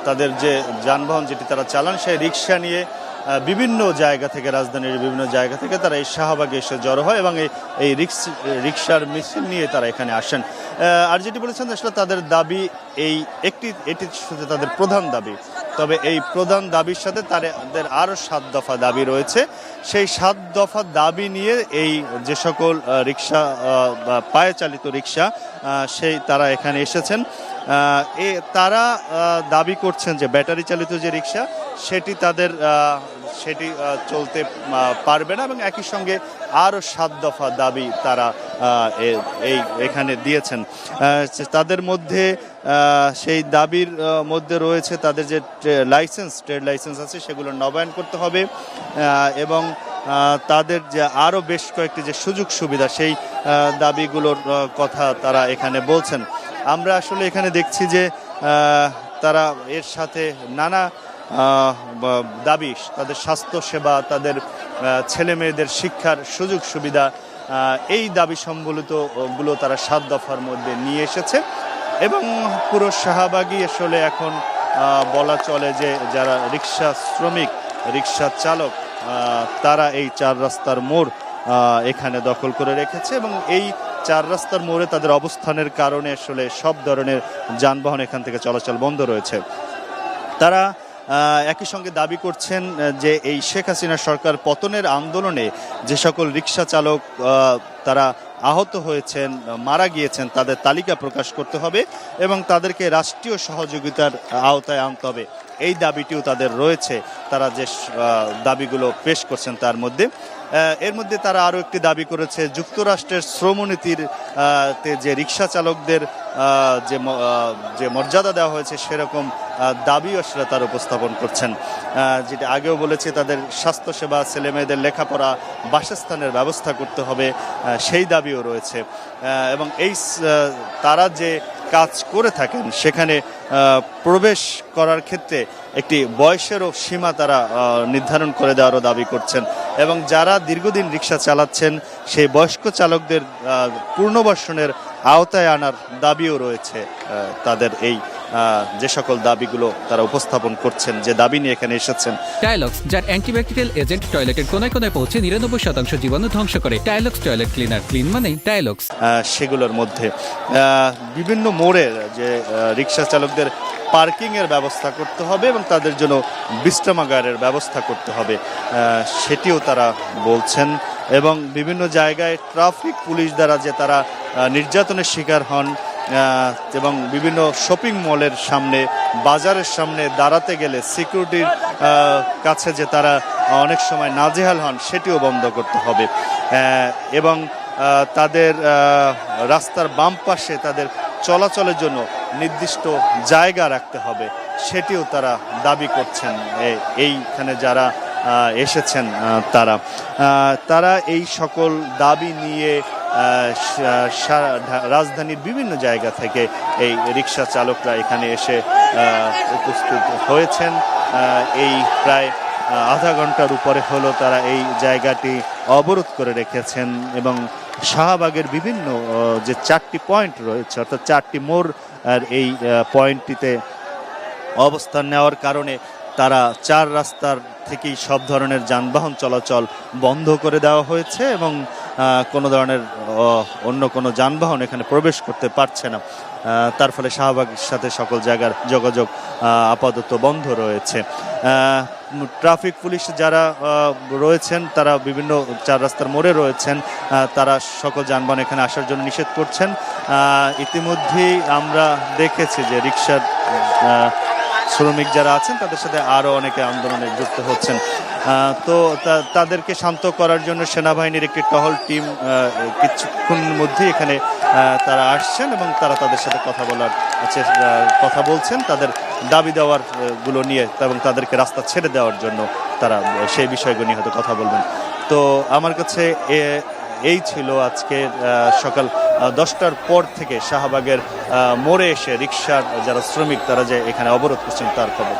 তাদের যে যানবাহন যেটি তারা চালান সেই রিক্সা নিয়ে বিভিন্ন জায়গা থেকে, রাজধানীর বিভিন্ন জায়গা থেকে তারা এই শাহবাগে এসে জড়ো হয় এবং এই রিক্সার মিছিল নিয়ে তারা এখানে আসেন। আর যেটি বলেছেন আসলে তাদের দাবি এটি শুধু তাদের প্রধান দাবি, তবে এই প্রধান দাবির সাথে তাদের আরও 7 দফা দাবি রয়েছে। সেই 7 দফা দাবি নিয়ে এই যে সকল রিক্সা বা পায়ে চালিত রিক্সা তারা এখানে এসেছেন। তারা দাবি করছেন যে ব্যাটারি চালিত যে রিক্সা সেটি চলতে পারবে না এবং একই সঙ্গে আরও 7 দফা দাবি তারা এখানে দিয়েছেন। তাদের মধ্যে সেই দাবির মধ্যে রয়েছে তাদের যে ট্রেড লাইসেন্স আছে সেগুলো নবায়ন করতে হবে এবং তাদের যে আরও বেশ কয়েকটি যে সুযোগ সুবিধা সেই দাবিগুলোর কথা তারা এখানে বলছেন। আমরা আসলে এখানে দেখছি যে তারা এর সাথে নানা দাবি, তাদের স্বাস্থ্যসেবা, তাদের ছেলে মেয়েদের শিক্ষার সুযোগ সুবিধা, এই দাবি সম্বলিতগুলো তারা 7 দফার মধ্যে নিয়ে এসেছে এবং পুরো শাহবাগই আসলে এখন বলা চলে যে যারা রিক্সা শ্রমিক, রিক্সা চালক, তারা এই 4 রাস্তার মোড় এখানে দখল করে রেখেছে এবং এই 4 রাস্তার মোড়ে তাদের অবস্থানের কারণে আসলে সব ধরনের যানবাহন এখান থেকে চলাচল বন্ধ রয়েছে। তারা একই সঙ্গে দাবি করছেন যে এই শেখ হাসিনা সরকার পতনের আন্দোলনে যে সকল রিক্সা চালক তারা আহত হয়েছেন, মারা গিয়েছেন, তাদের তালিকা প্রকাশ করতে হবে এবং তাদেরকে রাষ্ট্রীয় সহযোগিতার আওতায় আনতে হবে, এই দাবিটিও তাদের রয়েছে। তারা যে দাবিগুলো পেশ করছেন তার মধ্যে এর মধ্যে তারা আরও একটি দাবি করেছে, যুক্তরাষ্ট্রের শ্রমনীতির যে রিক্সা চালকদের যে মর্যাদা দেওয়া হয়েছে সেরকম দাবিও আসলে তারা উপস্থাপন করছেন। যেটা আগেও বলেছে, তাদের স্বাস্থ্যসেবা, ছেলেমেয়েদের লেখাপড়া, বাসস্থানের ব্যবস্থা করতে হবে, সেই দাবিও রয়েছে এবং তারা যে কাজ করে থাকেন সেখানে প্রবেশ করার ক্ষেত্রে একটি বয়সেরও সীমা তারা নির্ধারণ করে দেওয়ারও দাবি করছেন এবং যারা দীর্ঘদিন রিক্সা চালাচ্ছেন সেই বয়স্ক চালকদের পূর্ণবর্ষণের আওতায় আনার দাবিও রয়েছে। তাদের এই যে সকল দাবিগুলো তারা উপস্থাপন করছেন, যে দাবি নিয়ে এখানে এসেছেন। টাইলক্স, যার অ্যান্টিব্যাকটেরিয়াল এজেন্ট টয়লেটের কোনায় কোনায় পৌঁছে 99% জীবাণু ধ্বংস করে। টাইলক্স টয়লেট ক্লিনার, ক্লিন মানে টাইলক্স। সেগুলোর মধ্যে বিভিন্ন মোড়ের যে রিক্সা চালকদের পার্কিংয়ের ব্যবস্থা করতে হবে এবং তাদের জন্য বিশ্রামাগারের ব্যবস্থা করতে হবে, সেটিও তারা বলছেন এবং বিভিন্ন জায়গায় ট্রাফিক পুলিশ দ্বারা যে তারা নির্যাতনের শিকার হন এবং বিভিন্ন শপিং মলের সামনে, বাজারের সামনে দাঁড়াতে গেলে সিকিউরিটির কাছে যে তারা অনেক সময় নাজেহাল হন সেটিও বন্ধ করতে হবে এবং তাদের রাস্তার বাম পাশে তাদের চলাচলের জন্য নির্দিষ্ট জায়গা রাখতে হবে, সেটিও তারা দাবি করছেন। এইখানে যারা এসেছেন তারা এই সকল দাবি নিয়ে রাজধানীর বিভিন্ন জায়গা থেকে এই রিক্সা চালকরা এখানে এসে উপস্থিত হয়েছেন। এই প্রায় আধা ঘন্টার উপরে হলো তারা এই জায়গাটি অবরোধ করে রেখেছেন এবং শাহবাগের বিভিন্ন যে 4টি পয়েন্ট রয়েছে, অর্থাৎ 4টি মোড়, আর এই পয়েন্টটিতে অবস্থান নেওয়ার কারণে তারা 4 রাস্তার থেকেই সব ধরনের যানবাহন চলাচল বন্ধ করে দেওয়া হয়েছে এবং কোনো ধরনের অন্য কোনো যানবাহন এখানে প্রবেশ করতে পারছে না। তার ফলে শাহবাগের সাথে সকল জায়গার যোগাযোগ আপাতত বন্ধ রয়েছে। ট্রাফিক পুলিশ যারা রয়েছেন তারা বিভিন্ন 4 রাস্তার মোড়ে রয়েছেন, তারা সকল যানবাহন এখানে আসার জন্য নিষেধ করছেন। ইতিমধ্যেই আমরা দেখেছি যে রিক্সার শ্রমিক যারা আছেন তাদের সাথে আরও অনেকে আন্দোলনে যুক্ত হচ্ছেন। তো তাদেরকে শান্ত করার জন্য সেনাবাহিনীর একটি টহল টিম কিছুক্ষণের মধ্যেই এখানে তারা আসছেন এবং তারা তাদের সাথে কথা বলছেন তাদের দাবি দেওয়ার গুলো নিয়ে এবং তাদেরকে রাস্তা ছেড়ে দেওয়ার জন্য তারা সেই বিষয়গুলো নিয়ে হয়তো কথা বলবেন। তো আমার কাছে এই ছিল আজকে সকাল 10টার পর থেকে শাহবাগের মোড়ে এসে রিক্সার যারা শ্রমিক তারা যে এখানে অবরোধ করছেন তার খবর।